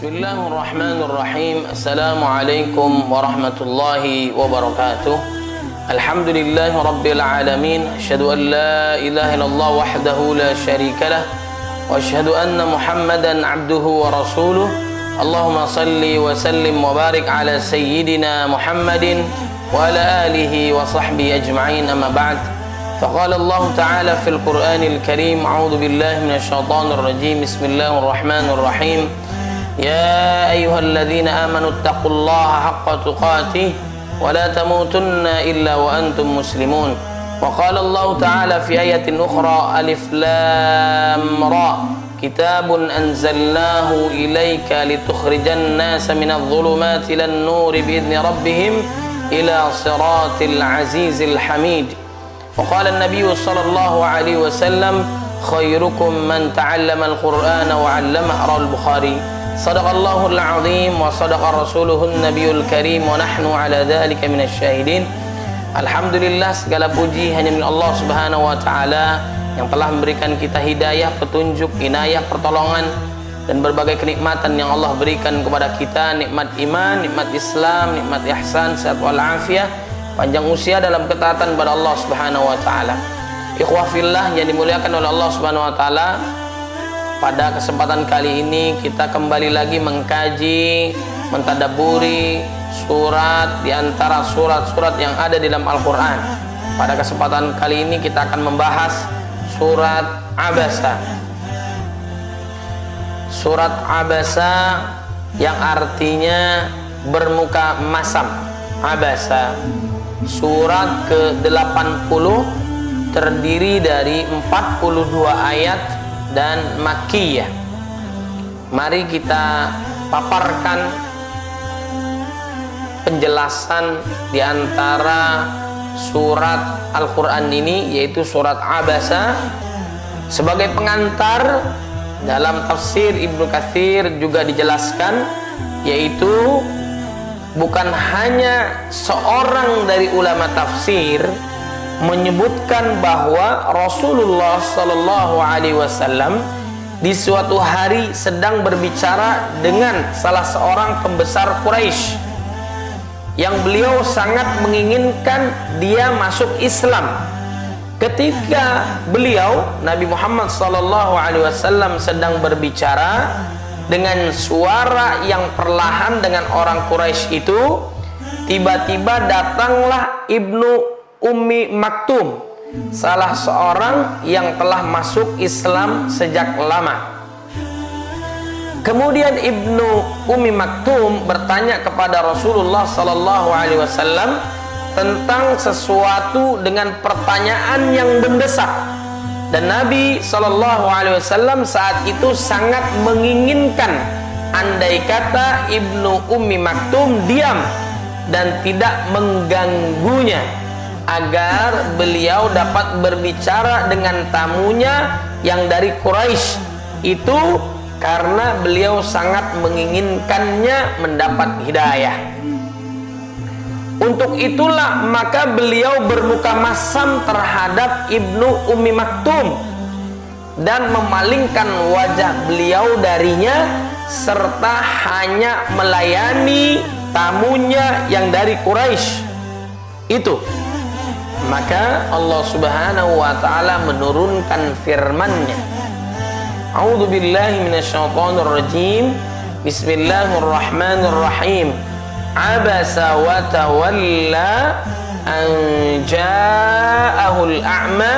Bismillahirrahmanirrahim. Assalamualaikum warahmatullahi wabarakatuh. Alhamdulillahi rabbil alamin. Asyhadu an la ilaha illallah wahdahu la syarika lah. Wa asyhadu anna Muhammadan abduhu wa rasuluh. Allahumma salli wa sallim wa barik ala sayyidina Muhammadin wa ala alihi wa sahbihi ajma'in, amma ba'd. Faqala Allah ta'ala fil Qur'anil Karim, a'udzu billahi minasy syaithanir rajim. Bismillahirrahmanirrahim. Ya ayyuhalladzina amanu taqullaha haqqa tuqatih wa la tamutunna illa wa antum muslimun. Wa qala Allah ta'ala fi ayatin ukhra, alif lam ra, kitabun anzalnahu ilayka litukhrijan nasa minadh dhulumati ilan nuri biidzni rabbihim ila siratil azizil hamid. Wa qala an-nabiy sallallahu alaihi wasallam, khairukum man ta'allama al-Qur'ana wa 'allama. Al-Bukhari. Sadaqallahul azim wa sadaqa rasuluhun nabiyul karim wa nahnu ala dhalika minasy syahidin. Alhamdulillah, segala puji hanya milik Allah Subhanahu wa taala yang telah memberikan kita hidayah, petunjuk, inayah, pertolongan dan berbagai kenikmatan yang Allah berikan kepada kita, nikmat iman, nikmat Islam, nikmat ihsan, sehat wal afiah, panjang usia dalam ketaatan kepada Allah Subhanahu wa taala. Ikhwah fillah yang dimuliakan oleh Allah Subhanahu wa taala, pada kesempatan kali ini kita kembali lagi mengkaji, mentadaburi surat di antara surat-surat yang ada di dalam Al-Quran. Pada kesempatan kali ini kita akan membahas surat Abasa. Surat Abasa yang artinya bermuka masam. Abasa, surat ke-80, terdiri dari 42 ayat dan Makkiyah. Mari kita paparkan penjelasan di antara surat Al-Quran ini, yaitu surat Abasa. Sebagai pengantar, dalam tafsir Ibnu Katsir juga dijelaskan, yaitu bukan hanya seorang dari ulama tafsir menyebutkan bahwa Rasulullah Sallallahu Alaihi Wasallam di suatu hari sedang berbicara dengan salah seorang pembesar Quraisy yang beliau sangat menginginkan dia masuk Islam. Ketika beliau, Nabi Muhammad Sallallahu Alaihi Wasallam, sedang berbicara dengan suara yang perlahan dengan orang Quraisy itu, tiba-tiba datanglah Ibnu Ummi Maktum, salah seorang yang telah masuk Islam sejak lama. Kemudian Ibnu Ummi Maktum bertanya kepada Rasulullah Sallallahu Alaihi Wasallam tentang sesuatu dengan pertanyaan yang mendesak, dan Nabi Sallallahu Alaihi Wasallam saat itu sangat menginginkan andai kata Ibnu Ummi Maktum diam dan tidak mengganggunya, agar beliau dapat berbicara dengan tamunya yang dari Quraisy itu, karena beliau sangat menginginkannya mendapat hidayah. Untuk itulah maka beliau bermuka masam terhadap Ibnu Ummi Maktum dan memalingkan wajah beliau darinya, serta hanya melayani tamunya yang dari Quraisy itu. Maka Allah Subhanahu wa taala menurunkan firman-Nya. A'udzu billahi minasyaitonir rajim. Bismillahirrahmanirrahim. Abasa wa tawalla an ja'ahul a'ma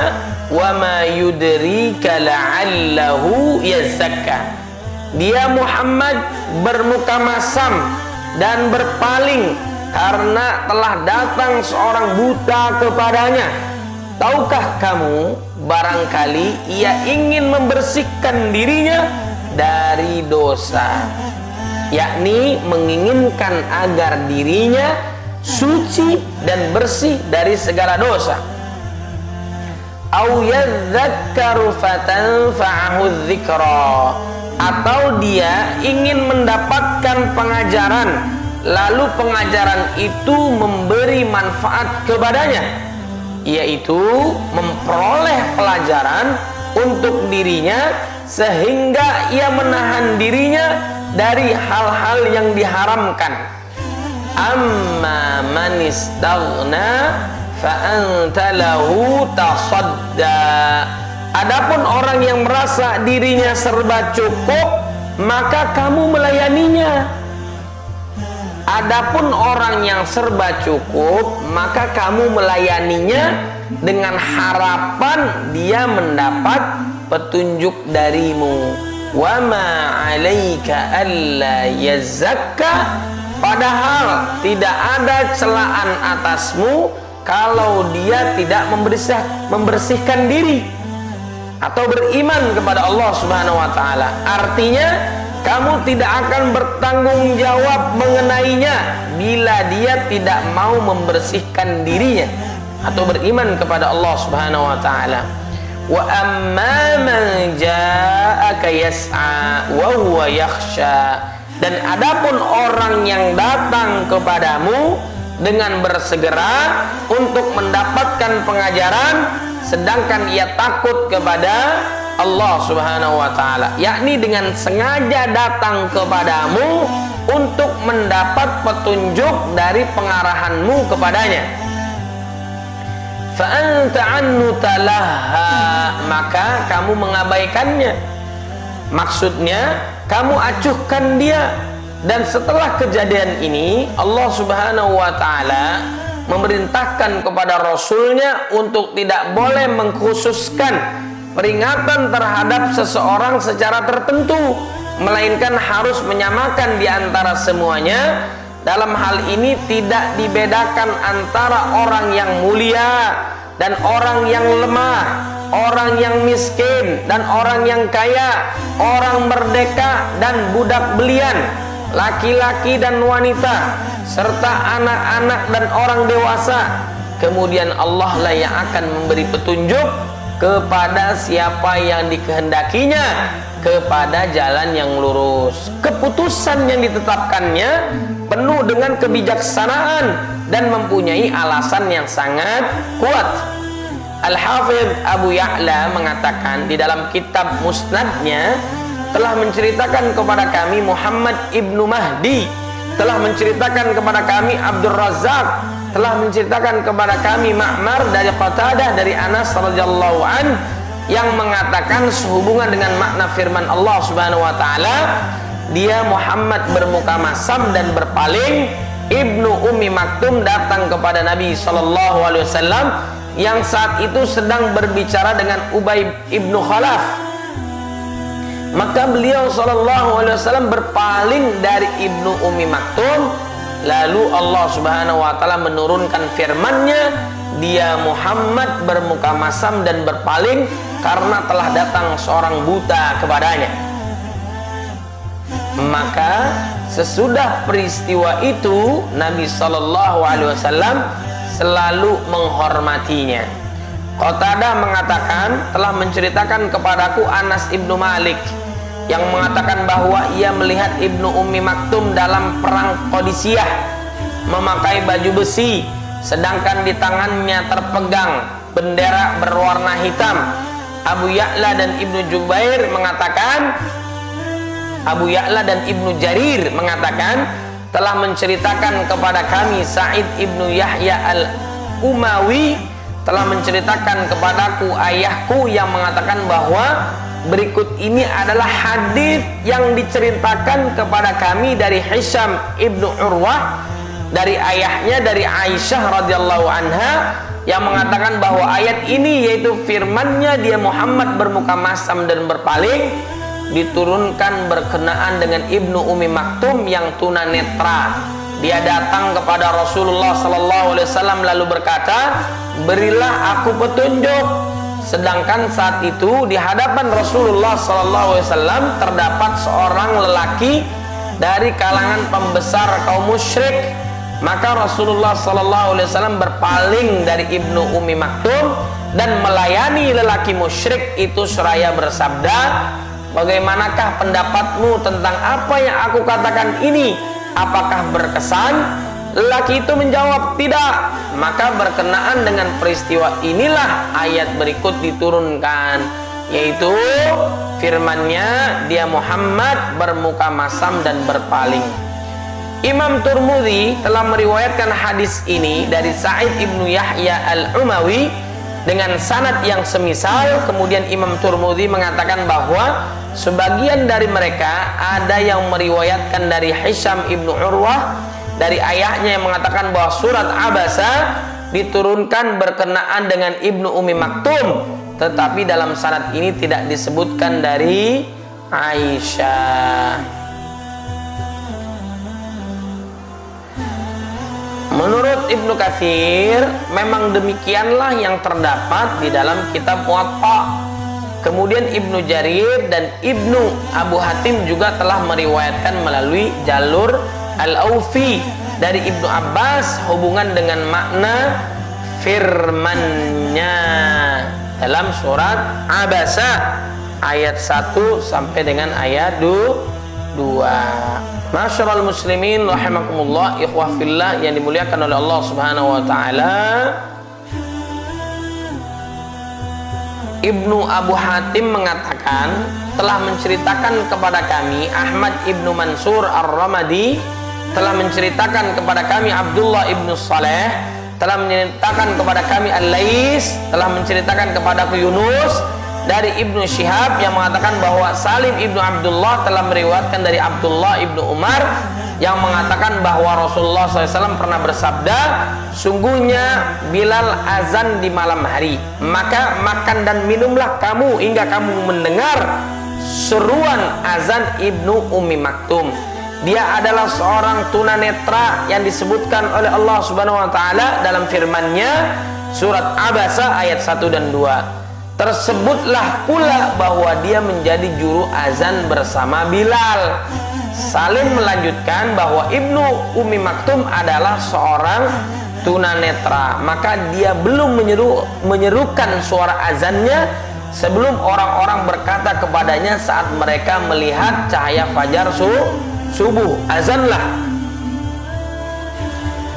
wa ma yudrika la'allahu yazakka. Dia Muhammad bermuka masam dan berpaling karena telah datang seorang buta kepadanya. Tahukah kamu, barangkali ia ingin membersihkan dirinya dari dosa, yakni menginginkan agar dirinya suci dan bersih dari segala dosa. Au yadzakkaru fatanfa'ahu dzikra, atau dia ingin mendapatkan pengajaran, lalu pengajaran itu memberi manfaat kepadanya, yaitu memperoleh pelajaran untuk dirinya sehingga ia menahan dirinya dari hal-hal yang diharamkan. Amma man istaghna fa anta lahu tasadda. Adapun orang yang merasa dirinya serba cukup, maka kamu melayaninya. Adapun orang yang serba cukup, maka kamu melayaninya dengan harapan dia mendapat petunjuk darimu. Wa ma 'alaika alla yazakka, padahal tidak ada celaan atasmu kalau dia tidak membersihkan diri atau beriman kepada Allah Subhanahu wa taala. Artinya kamu tidak akan bertanggung jawab mengenainya bila dia tidak mau membersihkan dirinya atau beriman kepada Allah Subhanahu wa taala. Wa amma man ja'aka yas'a wa huwa yakhsha, dan adapun orang yang datang kepadamu dengan bersegera untuk mendapatkan pengajaran sedangkan ia takut kepada Allah Subhanahu wa taala, yakni dengan sengaja datang kepadamu untuk mendapat petunjuk dari pengarahanmu kepadanya. Fa anta annu talaha, maka kamu mengabaikannya. Maksudnya kamu acuhkan dia. Dan setelah kejadian ini, Allah Subhanahu wa taala memerintahkan kepada Rasulnya untuk tidak boleh mengkhususkan peringatan terhadap seseorang secara tertentu, melainkan harus menyamakan di antara semuanya. Dalam hal ini tidak dibedakan antara orang yang mulia dan orang yang lemah, orang yang miskin dan orang yang kaya, orang merdeka dan budak belian, laki-laki dan wanita, serta anak-anak dan orang dewasa. Kemudian Allah lah yang akan memberi petunjuk kepada siapa yang dikehendakinya kepada jalan yang lurus. Keputusan yang ditetapkannya penuh dengan kebijaksanaan dan mempunyai alasan yang sangat kuat. Al-Hafidh Abu Ya'la mengatakan di dalam kitab Musnadnya, telah menceritakan kepada kami Muhammad ibnu Mahdi, telah menceritakan kepada kami Abdul Razak, telah menceritakan kepada kami Ma'mar dari Qatadah dari Anas radhiyallahu an, yang mengatakan sehubungan dengan makna firman Allah Subhanahu wa taala, dia Muhammad bermuka masam dan berpaling. Ibnu Ummi Maktum datang kepada Nabi sallallahu alaihi wasallam yang saat itu sedang berbicara dengan Ubay ibnu Khalaf. Maka beliau sallallahu alaihi wasallam berpaling dari Ibnu Ummi Maktum. Lalu Allah Subhanahu wa taala menurunkan firman-Nya, dia Muhammad bermuka masam dan berpaling karena telah datang seorang buta kepadanya. Maka sesudah peristiwa itu Nabi sallallahu alaihi wasallam selalu menghormatinya. Qatadah mengatakan, telah menceritakan kepadaku Anas ibnu Malik yang mengatakan bahwa ia melihat Ibnu Ummi Maktum dalam perang Qadisiyah memakai baju besi, sedangkan di tangannya terpegang bendera berwarna hitam. Abu Ya'la dan Ibnu Jubair mengatakan, Abu Ya'la dan Ibnu Jarir mengatakan, telah menceritakan kepada kami Sa'id ibnu Yahya al-Umawi telah menceritakan kepadaku ayahku yang mengatakan bahwa berikut ini adalah hadis yang diceritakan kepada kami dari Hisham ibnu Urwah dari ayahnya dari Aisyah radhiyallahu anha yang mengatakan bahwa ayat ini, yaitu firman-Nya dia Muhammad bermuka masam dan berpaling, diturunkan berkenaan dengan Ibnu Ummi Maktum yang tunanetra. Dia datang kepada Rasulullah sallallahu alaihi wasallam lalu berkata, "Berilah aku petunjuk." Sedangkan saat itu di hadapan Rasulullah sallallahu alaihi wasallam terdapat seorang lelaki dari kalangan pembesar kaum musyrik. Maka Rasulullah sallallahu alaihi wasallam berpaling dari Ibnu Ummi Maktum dan melayani lelaki musyrik itu seraya bersabda, "Bagaimanakah pendapatmu tentang apa yang aku katakan ini? Apakah berkesan?" Lelaki itu menjawab, "Tidak." Maka berkenaan dengan peristiwa inilah ayat berikut diturunkan. yaitu firman-Nya, dia Muhammad bermuka masam dan berpaling. Imam Tirmidzi telah meriwayatkan hadis ini dari Sa'id ibnu Yahya al-Umawi dengan sanad yang semisal. Kemudian Imam Tirmidzi mengatakan bahwa sebagian dari mereka ada yang meriwayatkan dari Hisham ibnu Urwah dari ayahnya yang mengatakan bahwa surat Abasa diturunkan berkenaan dengan Ibnu Ummi Maktum, tetapi dalam sanad ini tidak disebutkan dari Aisyah. Menurut Ibnu Katsir, memang demikianlah yang terdapat di dalam kitab Muwatta. Kemudian Ibnu Jarir dan Ibnu Abu Hatim juga telah meriwayatkan melalui jalur Al-Aufi dari Ibnu Abbas hubungan dengan makna firman-Nya dalam surat Abasa ayat 1 sampai dengan ayat 2. Masyarul muslimin rahimakumullah, ikhwah fillah yang dimuliakan oleh Allah Subhanahu wa taala. Ibnu Abu Hatim mengatakan telah menceritakan kepada kami Ahmad ibnu Mansur Ar-Ramadi, telah menceritakan kepada kami Abdullah ibnu Saleh, telah menceritakan kepada kami Al-Lais, telah menceritakan kepadaku Yunus dari Ibnu Syihab yang mengatakan bahwa Salim ibnu Abdullah telah meriwayatkan dari Abdullah ibnu Umar yang mengatakan bahwa Rasulullah SAW pernah bersabda, sungguhnya Bilal azan di malam hari, maka makan dan minumlah kamu hingga kamu mendengar seruan azan Ibnu Ummi Maktum. Dia adalah seorang tunanetra yang disebutkan oleh Allah Subhanahu wa taala dalam firman-Nya surat Abasa ayat 1 dan 2. Tersebutlah pula bahwa dia menjadi juru azan bersama Bilal. Salim melanjutkan bahwa Ibnu Ummi Maktum adalah seorang tunanetra, maka dia belum menyerukan suara azannya sebelum orang-orang berkata kepadanya saat mereka melihat cahaya fajar subuh, azanlah.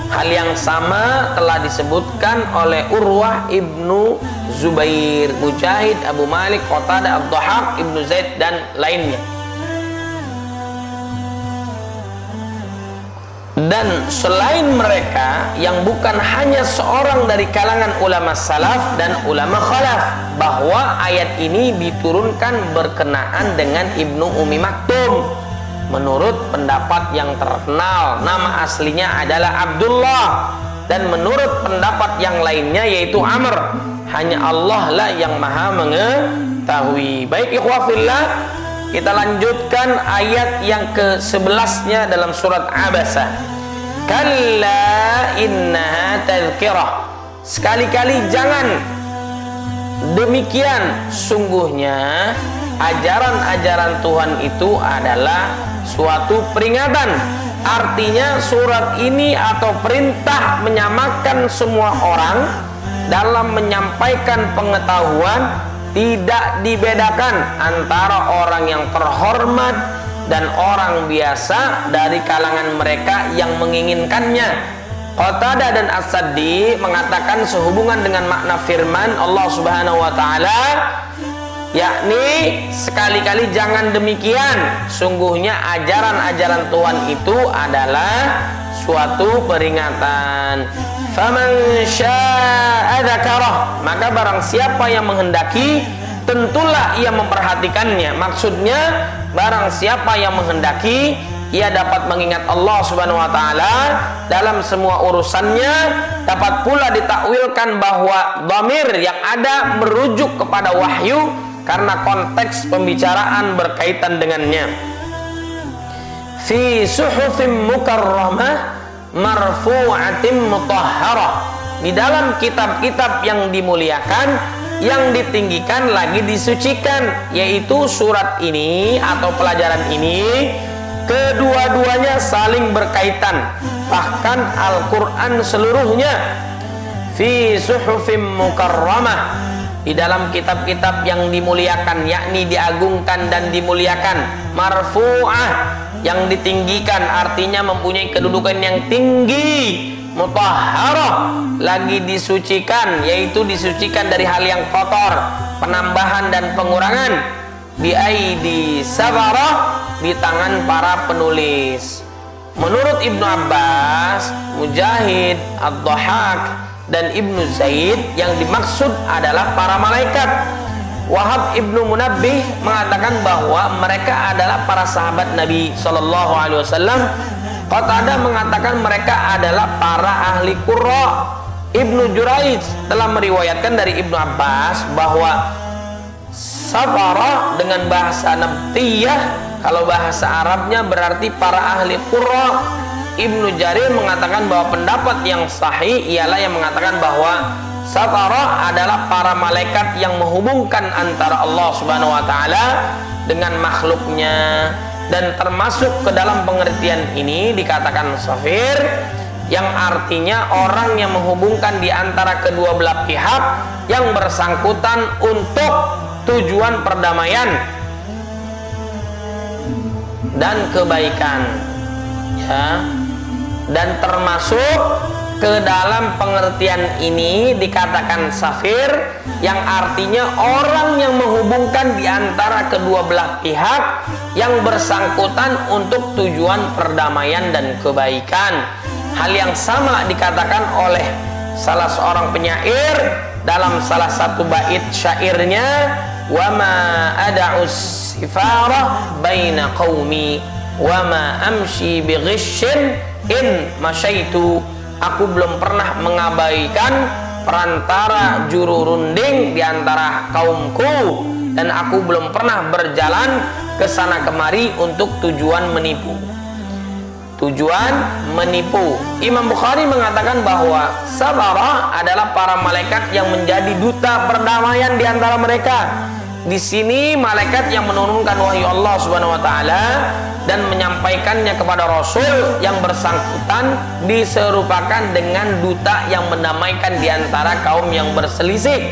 Hal yang sama telah disebutkan oleh Urwah ibnu Zubair, Mujahid, Abu Malik, Qatadah, Ad-Dhahhak, Ibnu Zaid dan lainnya. Dan selain mereka yang bukan hanya seorang dari kalangan ulama salaf dan ulama khalaf, bahwa ayat ini diturunkan berkenaan dengan Ibnu Ummi Maktum. Menurut pendapat yang terkenal, nama aslinya adalah Abdullah, dan menurut pendapat yang lainnya yaitu Amr. Hanya Allah lah yang maha mengetahui. Baik ikhwah fillah, kita lanjutkan ayat yang ke-11-nya dalam surat Abasa. Kalla innaha tadhkirah. Sekali-kali jangan demikian, sungguhnya ajaran-ajaran Tuhan itu adalah suatu peringatan. Artinya surat ini atau perintah menyamakan semua orang dalam menyampaikan pengetahuan, tidak dibedakan antara orang yang terhormat dan orang biasa dari kalangan mereka yang menginginkannya. Qatadah dan As-Saddi mengatakan sehubungan dengan makna firman Allah Subhanahu wa taala, yakni sekali-kali jangan demikian, sungguhnya ajaran-ajaran Tuhan itu adalah suatu peringatan. Faman syaa'a dzakarah, maka barang siapa yang menghendaki tentulah ia memperhatikannya. Maksudnya barang siapa yang menghendaki ia dapat mengingat Allah Subhanahu wa taala dalam semua urusannya. Dapat pula ditakwilkan bahwa dhamir yang ada merujuk kepada wahyu karena konteks pembicaraan berkaitan dengannya. Fi suhufim mukarramah marfu'atim mutahharah, di dalam kitab-kitab yang dimuliakan, yang ditinggikan lagi disucikan, yaitu surat ini atau pelajaran ini kedua-duanya saling berkaitan, bahkan Al-Quran seluruhnya. Fi suhufim mukarramah, di dalam kitab-kitab yang dimuliakan, yakni diagungkan dan dimuliakan. Marfu'ah, yang ditinggikan, artinya mempunyai kedudukan yang tinggi. Mutahharah, lagi disucikan, yaitu disucikan dari hal yang kotor. penambahan dan pengurangan bi aidi sabarah, di tangan para penulis. Menurut Ibnu Abbas, Mujahid, Ad-Dhahhak, dan Ibnu Zaid, yang dimaksud adalah para malaikat. Wahab Ibnu Munabbih mengatakan bahwa mereka adalah para sahabat Nabi Shallallahu Alaihi Wasallam. Qatadah mengatakan mereka adalah para ahli qurra. Ibnu Juraij telah meriwayatkan dari Ibnu Abbas bahwa safara dengan bahasa Nabtiyah, kalau bahasa Arabnya berarti para ahli qurra. Ibnu Jarir mengatakan bahwa pendapat yang sahih ialah yang mengatakan bahwa safara adalah para malaikat yang menghubungkan antara Allah Subhanahu wa taala dengan makhluknya, dan termasuk ke dalam pengertian ini dikatakan safir, yang artinya orang yang menghubungkan di antara kedua belah pihak yang bersangkutan untuk tujuan perdamaian dan kebaikan, ya. Dan termasuk ke dalam pengertian ini dikatakan safir, yang artinya orang yang menghubungkan di antara kedua belah pihak yang bersangkutan untuk tujuan perdamaian dan kebaikan. Hal yang sama dikatakan oleh salah seorang penyair dalam salah satu bait syairnya, wa ma ada'us sifara baina qaumi wa ma amshi bighisshin in masyaitu. Aku belum pernah mengabaikan perantara juru runding di antara kaumku, dan aku belum pernah berjalan ke sana kemari untuk tujuan menipu. Imam Bukhari mengatakan bahwa safara adalah para malaikat yang menjadi duta perdamaian di antara mereka. Di sini malaikat yang menurunkan wahyu Allah Subhanahu wa taala dan menyampaikannya kepada Rasul yang bersangkutan diserupakan dengan duta yang mendamaikan di antara kaum yang berselisih.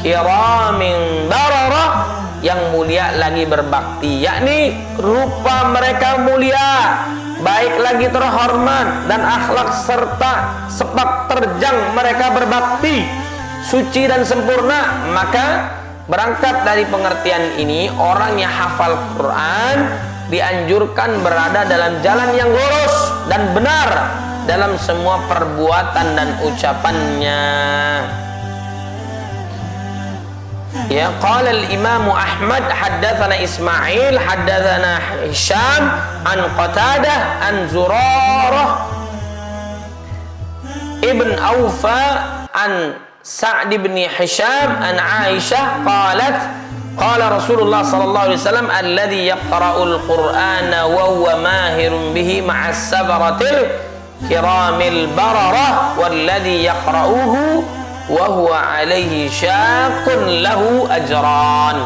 Kiramin bararah, yang mulia lagi berbakti, yakni rupa mereka mulia, baik lagi terhormat, dan akhlak serta sepak terjang mereka berbakti, suci dan sempurna. Maka berangkat dari pengertian ini, orang yang hafal Quran dianjurkan berada dalam jalan yang lurus dan benar dalam semua perbuatan dan ucapannya. Ya, qala al-Imam Ahmad haddatsana Ismail haddatsana Hisham an Qatadah an Zurarah ibn Aufa an Sa'd ibn Hisham an Aisyah qalat qala Rasulullah sallallahu alaihi wasallam alladhi yaqra'ul Qur'ana wa huwa mahirun bihi ma'as sabaratil kiramil bararah walladhi yaqra'uhu wa huwa alaihi syaqun lahu ajran.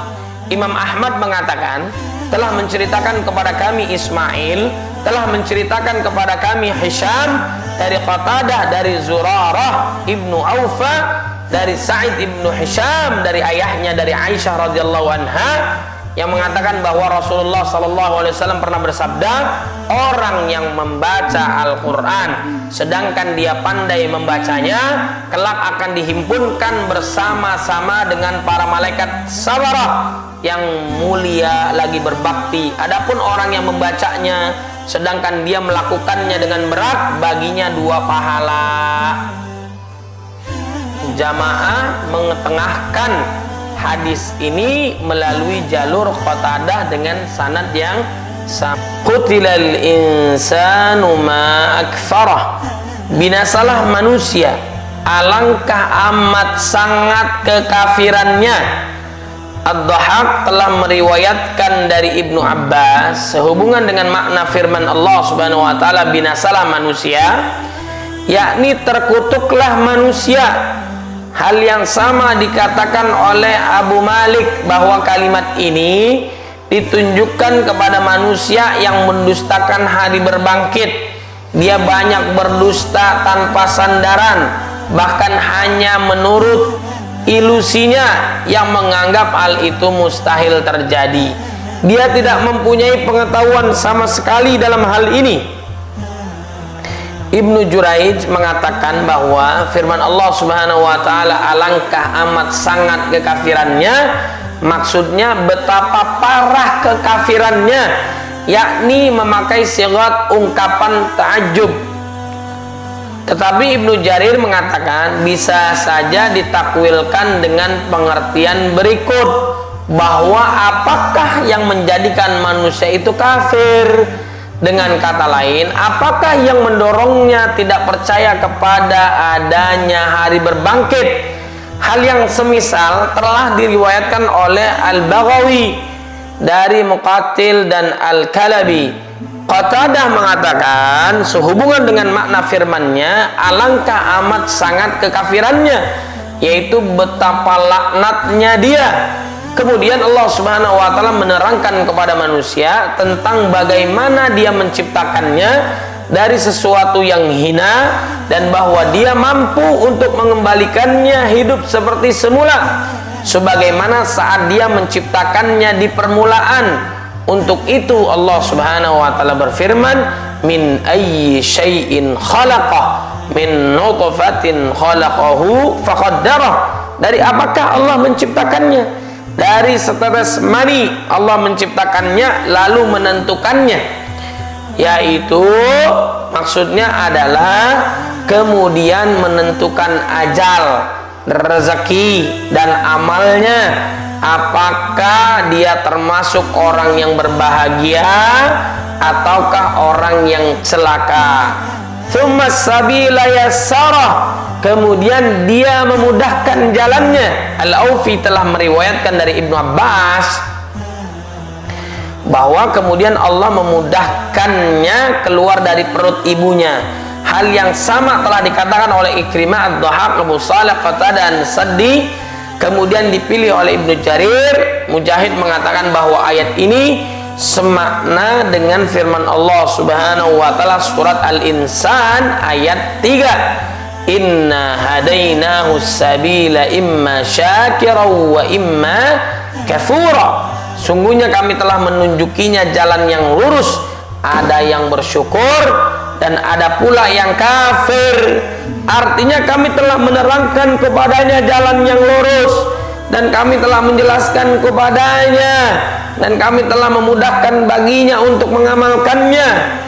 Imam Ahmad mengatakan, telah menceritakan kepada kami Ismail, telah menceritakan kepada kami Hisham dari Qatadah, dari Zurarah ibnu Aufa, dari Sa'id ibnu Hisham, dari ayahnya dari Aisyah radhiyallahu anha, yang mengatakan bahwa Rasulullah sallallahu alaihi wasallam pernah bersabda, orang yang membaca Al-Quran sedangkan dia pandai membacanya, kelak akan dihimpunkan bersama-sama dengan para malaikat sabarah yang mulia lagi berbakti. Adapun orang yang membacanya sedangkan dia melakukannya dengan berat, baginya 2 pahala. Jamaah mengetengahkan hadis ini melalui jalur Qatadah dengan sanad yang sama. Qutilal insanu ma akfarah, binasalah manusia, alangkah amat sangat kekafirannya. Ad-Dhahhak telah meriwayatkan dari Ibnu Abbas sehubungan dengan makna firman Allah Subhanahu wa taala binasalah manusia, yakni terkutuklah manusia. Hal yang sama dikatakan oleh Abu Malik bahwa kalimat ini ditunjukkan kepada manusia yang mendustakan hari berbangkit. Dia banyak berdusta tanpa sandaran, bahkan hanya menurut ilusinya yang menganggap hal itu mustahil terjadi. Dia tidak mempunyai pengetahuan sama sekali dalam hal ini. Ibnu Juraij mengatakan bahwa firman Allah Subhanahu wa taala alangkah amat sangat kekafirannya, maksudnya betapa parah kekafirannya, yakni memakai sigat ungkapan ta'ajjub. Tetapi Ibnu Jarir mengatakan bisa saja ditakwilkan dengan pengertian berikut, bahwa apakah yang menjadikan manusia itu kafir? Dengan kata lain, apakah yang mendorongnya tidak percaya kepada adanya hari berbangkit? Hal yang semisal telah diriwayatkan oleh Al-Baghawi dari Muqatil dan Al-Kalabi. Qatadah mengatakan sehubungan dengan makna firman-Nya, alangkah amat sangat kekafirannya, yaitu betapa laknatnya dia. Kemudian Allah Subhanahu wa taala menerangkan kepada manusia tentang bagaimana dia menciptakannya dari sesuatu yang hina, dan bahwa dia mampu untuk mengembalikannya hidup seperti semula sebagaimana saat dia menciptakannya di permulaan. Untuk itu Allah Subhanahu wa taala berfirman, min ayyi syai'in khalaqah min nutfatin khalaqahu faqaddarah. Dari apakah Allah menciptakannya? Dari setetes mani Allah menciptakannya lalu menentukannya, yaitu maksudnya adalah kemudian menentukan ajal, rezeki dan amalnya, apakah dia termasuk orang yang berbahagia ataukah orang yang celaka. Tsumma sabila yassarah, kemudian dia memudahkan jalannya. Al-Aufi telah meriwayatkan dari Ibnu Abbas bahwa kemudian Allah memudahkannya keluar dari perut ibunya. Hal yang sama telah dikatakan oleh Ikrimah, Ad-Dhahhak, Abu Shalih, Qatadah dan Saddi. Kemudian dipilih oleh Ibnu Jarir. Mujahid mengatakan bahwa ayat ini semakna dengan firman Allah Subhanahu wa taala surat Al-Insan ayat 3. Inna hadainahu sabila imma syakira wa imma kafura. Sungguhnya kami telah menunjukinya jalan yang lurus, ada yang bersyukur dan ada pula yang kafir. Artinya kami telah menerangkan kepadanya jalan yang lurus, dan kami telah menjelaskan kepadanya, dan kami telah memudahkan baginya untuk mengamalkannya.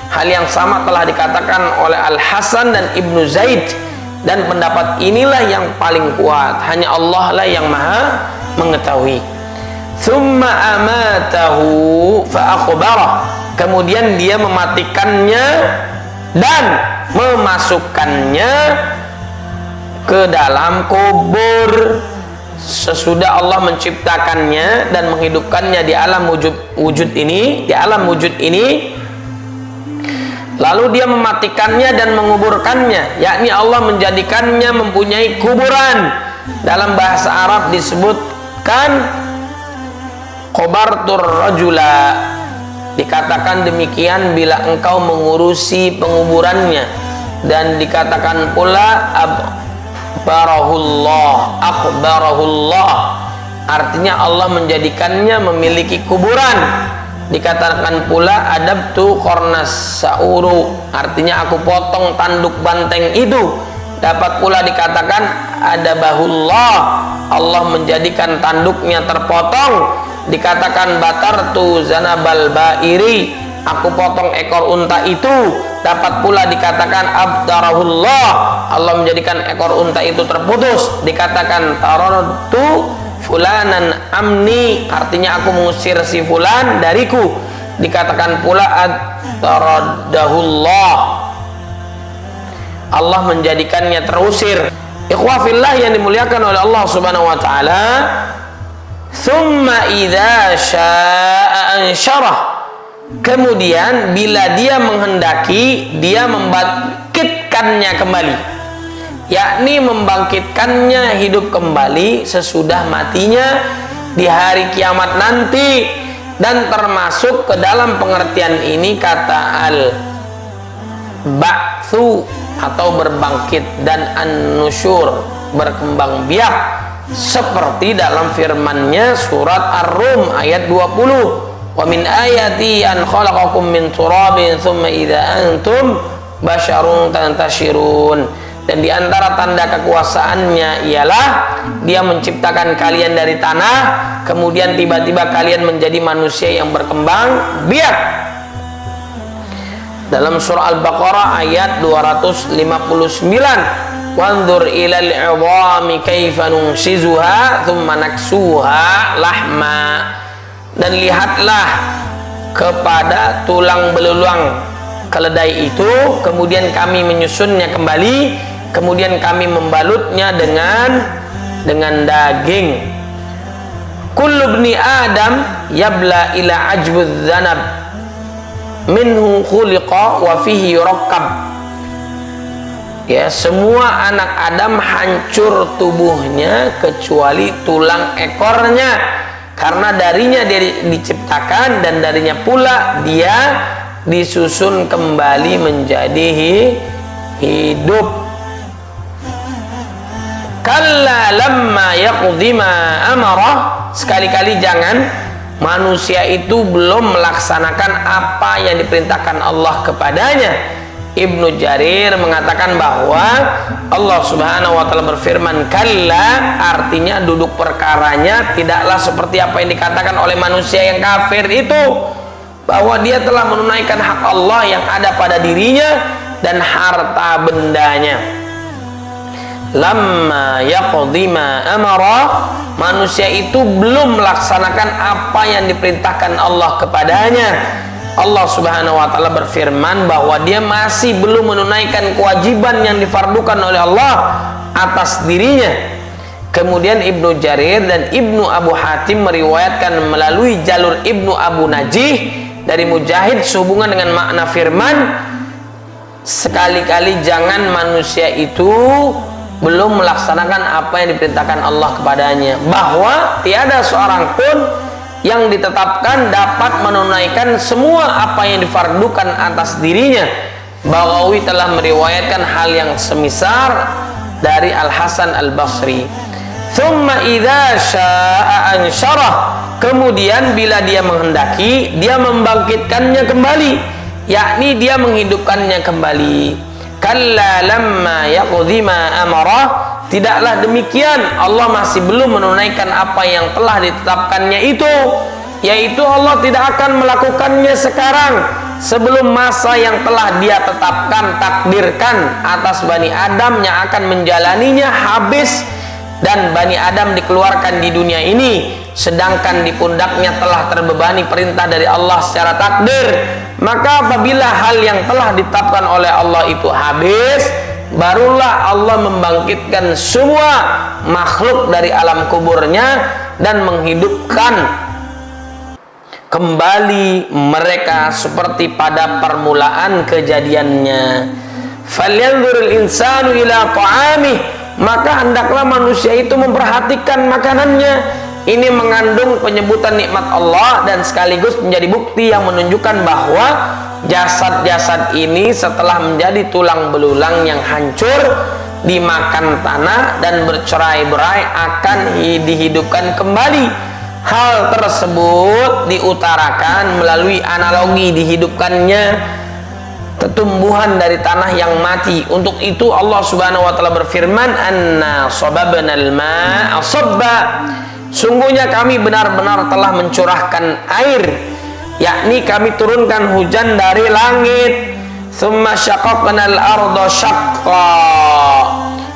Hal yang sama telah dikatakan oleh Al-Hasan dan Ibnu Zaid, dan pendapat inilah yang paling kuat. Hanya Allah lah yang maha mengetahui. Tsumma amatahu fa akhbarah, kemudian dia mematikannya dan memasukkannya ke dalam kubur. Sesudah Allah menciptakannya dan menghidupkannya di alam wujud ini, lalu dia mematikannya dan menguburkannya, yakni Allah menjadikannya mempunyai kuburan. Dalam bahasa Arab disebutkan qabartur rajula, dikatakan demikian bila engkau mengurusi penguburannya, dan dikatakan pula akhbarahullah, artinya Allah menjadikannya memiliki kuburan. Dikatakan pula adabtu qarnas sauru, artinya aku potong tanduk banteng itu. Dapat pula dikatakan adabahullah, Allah menjadikan tanduknya terpotong. Dikatakan batartu zanabal bairi, aku potong ekor unta itu. Dapat pula dikatakan abdarahullah, Allah menjadikan ekor unta itu terputus. Dikatakan taradtu fulanan amni, artinya aku mengusir si fulan dariku. Dikatakan pula taradahullah, Allah menjadikannya terusir. Ikhwah fillah yang dimuliakan oleh Allah Subhanahu wa taala. Tsumma idza syaa'a ansyarah, kemudian bila dia menghendaki, dia membangkitkannya kembali, yakni membangkitkannya hidup kembali sesudah matinya di hari kiamat nanti. Dan termasuk ke dalam pengertian ini kata al-ba'tsu atau berbangkit, dan an-nusyur berkembang biak, seperti dalam firman-Nya surat Ar-Rum ayat 20. Wa min ayati an khalaqakum min turabin tsumma idza antum basyarun tantashirun. Dan di antara tanda kekuasaannya ialah dia menciptakan kalian dari tanah, kemudian tiba-tiba kalian menjadi manusia yang berkembang biak. Dalam surah Al-Baqarah ayat 259, wanzur ilal 'idhami kaifa nunshizuha thumma naksuha lahma. Dan lihatlah kepada tulang belulang keledai itu, kemudian kami menyusunnya kembali, kemudian kami membalutnya dengan daging. Kullu ibni Adam yabla ila ajbudz zanab minhu khuliqa wa fihi yurakkab. Ya, semua anak Adam hancur tubuhnya kecuali tulang ekornya, karena darinya dia diciptakan dan darinya pula dia disusun kembali menjadi hidup. Kalla lamma yaqdi ma amarah, sekali-kali jangan manusia itu belum melaksanakan apa yang diperintahkan Allah kepadanya. Ibnu Jarir mengatakan bahwa Allah Subhanahu wa taala berfirman kalla, artinya duduk perkaranya tidaklah seperti apa yang dikatakan oleh manusia yang kafir itu, bahwa dia telah menunaikan hak Allah yang ada pada dirinya dan harta bendanya. Lamma yaqdi ma amara, manusia itu belum melaksanakan apa yang diperintahkan Allah kepadanya. Allah Subhanahu wa taala berfirman bahwa dia masih belum menunaikan kewajiban yang difardukan oleh Allah atas dirinya. Kemudian Ibnu Jarir dan Ibnu Abu Hatim meriwayatkan melalui jalur Ibnu Abu Najih dari Mujahid sehubungan dengan makna firman, sekali-kali jangan manusia itu belum melaksanakan apa yang diperintahkan Allah kepadanya, bahwa tiada seorang pun yang ditetapkan dapat menunaikan semua apa yang difardukan atas dirinya. Baghawi telah meriwayatkan hal yang semisal dari Al-Hasan Al-Basri. Thumma idza syaa'a ansyarah, kemudian bila dia menghendaki dia membangkitkannya kembali, yakni dia menghidupkannya kembali. Kalla lamma yaqdi ma amarah, tidaklah demikian, Allah masih belum menunaikan apa yang telah ditetapkannya itu, yaitu Allah tidak akan melakukannya sekarang sebelum masa yang telah dia tetapkan, takdirkan atas Bani Adam yang akan menjalaninya habis, dan Bani Adam dikeluarkan di dunia ini sedangkan di pundaknya telah terbebani perintah dari Allah secara takdir. Maka apabila hal yang telah ditetapkan oleh Allah itu habis, barulah Allah membangkitkan semua makhluk dari alam kuburnya dan menghidupkan kembali mereka seperti pada permulaan kejadiannya. Falyanzuril insanu ila ta'amih, maka hendaklah manusia itu memperhatikan makanannya. Ini mengandung penyebutan nikmat Allah dan sekaligus menjadi bukti yang menunjukkan bahwa jasad-jasad ini setelah menjadi tulang belulang yang hancur, dimakan tanah dan bercerai-berai akan dihidupkan kembali. Hal tersebut diutarakan melalui analogi dihidupkannya tumbuhan dari tanah yang mati. Untuk itu Allah Subhanahu wa taala berfirman, anna sababnal ma'a sabba, sungguhnya kami benar-benar telah mencurahkan air, yakni kami turunkan hujan dari langit. Tsumma syaqaqnal arda syaqqa,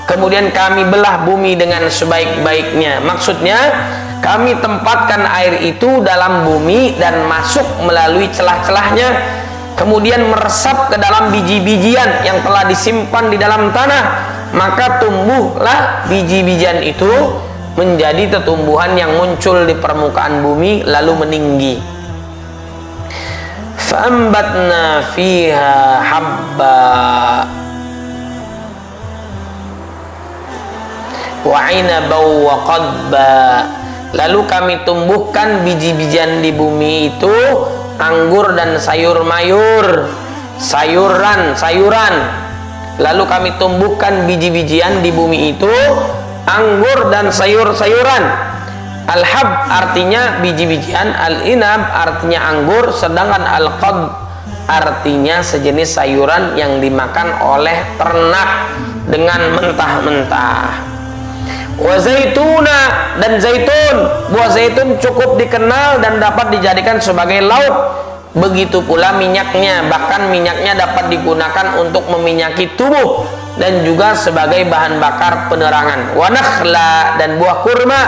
kemudian kami belah bumi dengan sebaik-baiknya. Maksudnya kami tempatkan air itu dalam bumi dan masuk melalui celah-celahnya, kemudian meresap ke dalam biji-bijian yang telah disimpan di dalam tanah, maka tumbuhlah biji-bijian itu menjadi tumbuhan yang muncul di permukaan bumi lalu meninggi. Fa'ambatna fiha habba wa 'inaban wa qadba, lalu kami tumbuhkan biji-bijian di bumi itu anggur dan sayur-mayur, sayuran. Lalu kami tumbuhkan biji-bijian di bumi itu anggur dan sayur-sayuran. Al-hab artinya biji-bijian, al-inab artinya anggur, sedangkan al-qad artinya sejenis sayuran yang dimakan oleh ternak dengan mentah-mentah. Wa zaituna, dan zaitun, buah zaitun cukup dikenal dan dapat dijadikan sebagai lauk. Begitu pula minyaknya, bahkan minyaknya dapat digunakan untuk meminyaki tubuh dan juga sebagai bahan bakar penerangan. Wa nakhla, dan buah kurma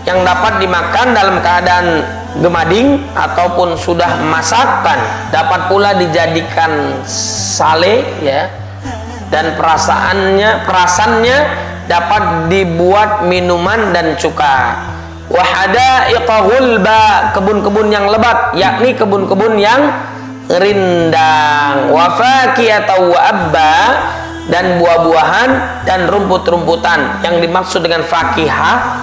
yang dapat dimakan dalam keadaan gemading ataupun sudah masakan. Dapat pula dijadikan sale, ya, dan perasannya dapat dibuat minuman dan cuka. Wa hadaiqa ghulba, kebun-kebun yang lebat, yakni kebun-kebun yang rindang. Wa fakihata wa abba, dan buah-buahan dan rumput-rumputan. Yang dimaksud dengan fakihah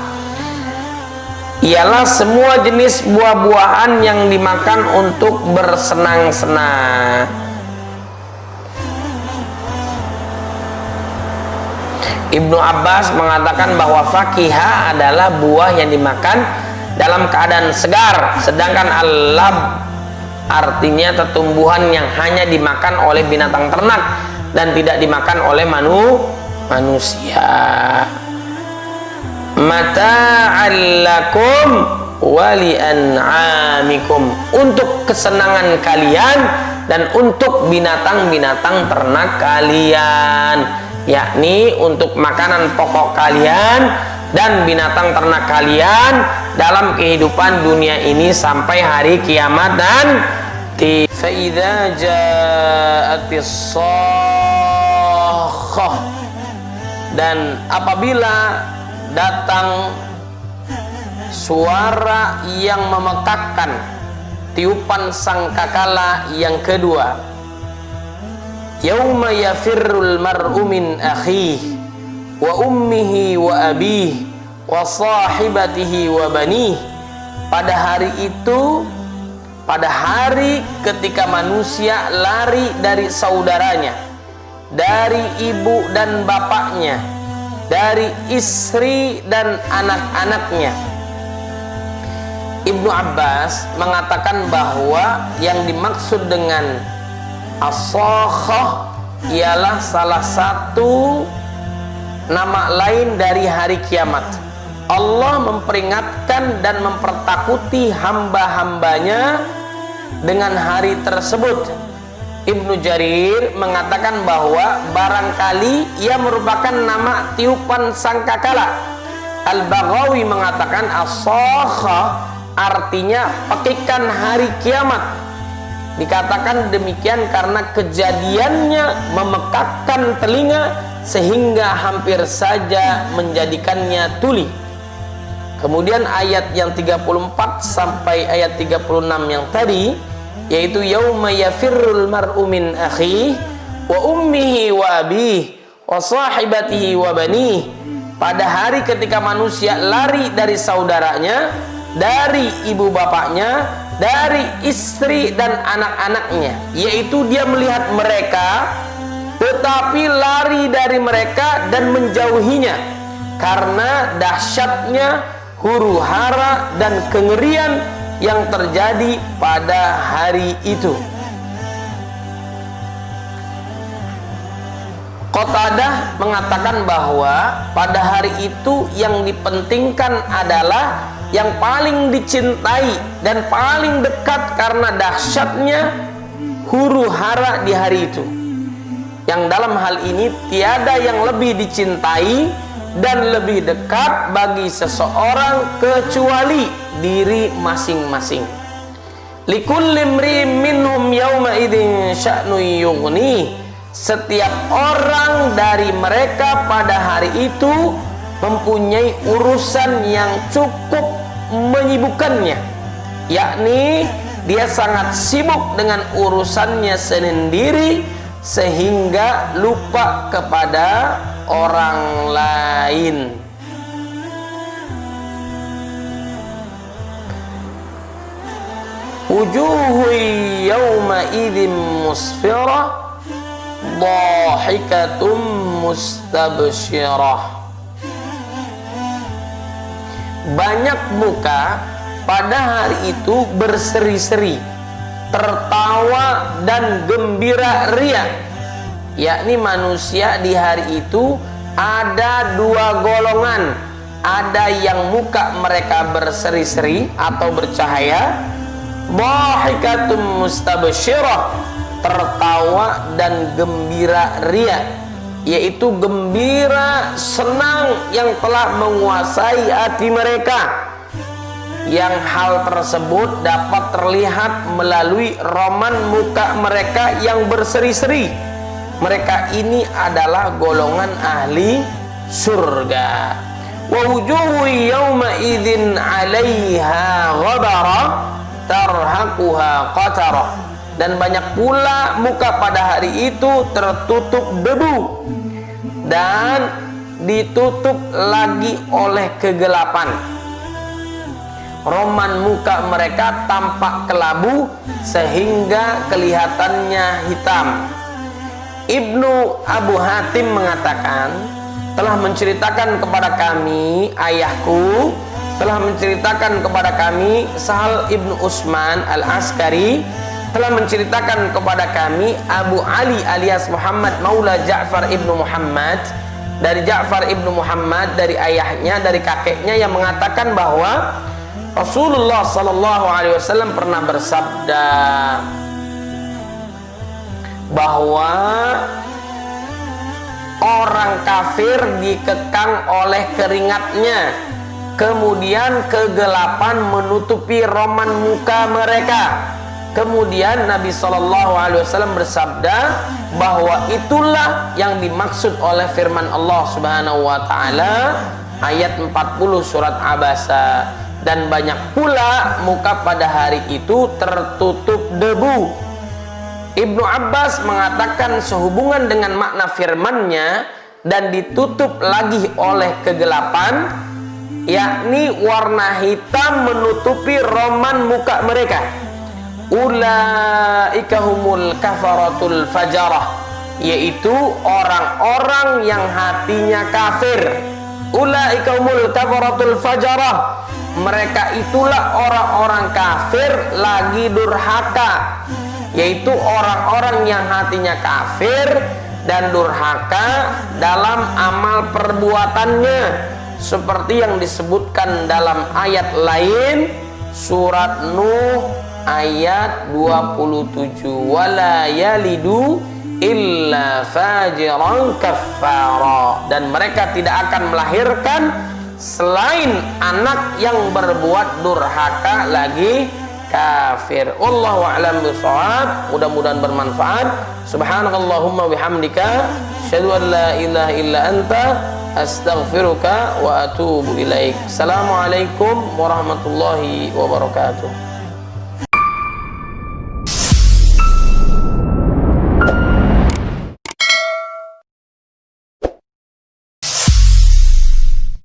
ialah semua jenis buah-buahan yang dimakan untuk bersenang-senang. Ibnu Abbas mengatakan bahwa fakihah adalah buah yang dimakan dalam keadaan segar, sedangkan al-lab artinya tumbuhan yang hanya dimakan oleh binatang ternak dan tidak dimakan oleh manusia. Mata'al lakum wa li'an'amikum, untuk kesenangan kalian dan untuk binatang-binatang ternak kalian, yakni untuk makanan pokok kalian dan binatang ternak kalian dalam kehidupan dunia ini sampai hari kiamat nanti. Fa idza ja'atis shakhah, dan apabila datang suara yang memekakkan, tiupan sangkakala yang kedua. Yauma yafirrul mar'u min akhihi wa ummihi wa abihi wa sahibatihi wa banihi. Pada hari itu, pada hari ketika manusia lari dari saudaranya, dari ibu dan bapaknya, dari istri dan anak-anaknya. Ibnu Abbas mengatakan bahwa yang dimaksud dengan as-sakhah ialah salah satu nama lain dari hari kiamat. Allah memperingatkan dan mempertakuti hamba-hambanya dengan hari tersebut. Ibnu Jarir mengatakan bahwa barangkali ia merupakan nama tiupan sangkakala. Al-Baghawi mengatakan as-sakhah artinya pekikan hari kiamat. Dikatakan demikian karena kejadiannya memekakkan telinga sehingga hampir saja menjadikannya tuli. Kemudian ayat yang 34 sampai ayat 36 yang tadi, yaitu yauma yafirrul mar'u min akhihi wa ummihi wa abihi wa sahibatihi wa banihi. Pada hari ketika manusia lari dari saudaranya, dari ibu bapaknya, dari istri dan anak-anaknya, yaitu dia melihat mereka tetapi lari dari mereka dan menjauhinya karena dahsyatnya huru hara dan kengerian yang terjadi pada hari itu. Qatadah mengatakan bahwa pada hari itu yang dipentingkan adalah yang paling dicintai dan paling dekat karena dahsyatnya huru hara di hari itu, yang dalam hal ini tiada yang lebih dicintai dan lebih dekat bagi seseorang kecuali diri masing-masing. Likulli imri'in minhum yawma idzin sya'nu yughni, setiap orang dari mereka pada hari itu mempunyai urusan yang cukup menyibukkannya, yakni dia sangat sibuk dengan urusannya sendiri sehingga lupa kepada orang lain. Wujuhu yawma idzin musfirah dhahikatum mustabsyirah. Banyak muka pada hari itu berseri-seri, tertawa dan gembira ria. Yakni manusia di hari itu ada dua golongan. Ada yang muka mereka berseri-seri atau bercahaya, dhahikatum mustabsyirah, tertawa dan gembira ria, yaitu gembira senang yang telah menguasai hati mereka, yang hal tersebut dapat terlihat melalui roman muka mereka yang berseri-seri. Mereka ini adalah golongan ahli surga. Wa wujuhu yawma idzin 'alaiha ghabara tarhaquha qatarah. Dan banyak pula muka pada hari itu tertutup debu dan ditutup lagi oleh kegelapan. Roman muka mereka tampak kelabu sehingga kelihatannya hitam. Ibnu Abu Hatim mengatakan, telah menceritakan kepada kami, ayahku telah menceritakan kepada kami, Sahal Ibnu Utsman Al-Askari telah menceritakan kepada kami, Abu Ali alias Muhammad Maula Ja'far Ibnu Muhammad, dari Ja'far Ibnu Muhammad, dari ayahnya, dari kakeknya, yang mengatakan bahwa Rasulullah Sallallahu Alaihi Wasallam pernah bersabda bahwa orang kafir dikekang oleh keringatnya, kemudian kegelapan menutupi roman muka mereka. Kemudian Nabi Sallallahu Alaihi Wasallam bersabda bahwa itulah yang dimaksud oleh firman Allah Subhanahu Wa Taala ayat 40 surat Abasa. Dan banyak pula muka pada hari itu tertutup debu. Ibnu Abbas mengatakan sehubungan dengan makna firman-Nya dan ditutup lagi oleh kegelapan, yakni warna hitam menutupi roman muka mereka. Ulaika humul kafaratul fajarah, yaitu orang-orang yang hatinya kafir. Ulaika humul kafaratul fajarah, mereka itulah orang-orang kafir lagi durhaka, yaitu orang-orang yang hatinya kafir dan durhaka dalam amal perbuatannya, seperti yang disebutkan dalam ayat lain surat Nuh ayat 27, wala yalidu illa fajiran kaffara, dan mereka tidak akan melahirkan selain anak yang berbuat durhaka lagi kafir. Wallahu a'lam bishawab. Mudah-mudahan bermanfaat. Subhanakallahumma bihamdika asyhadu an la ilaha illa anta astaghfiruka wa atubu ilaik. Assalamualaikum warahmatullahi wabarakatuh.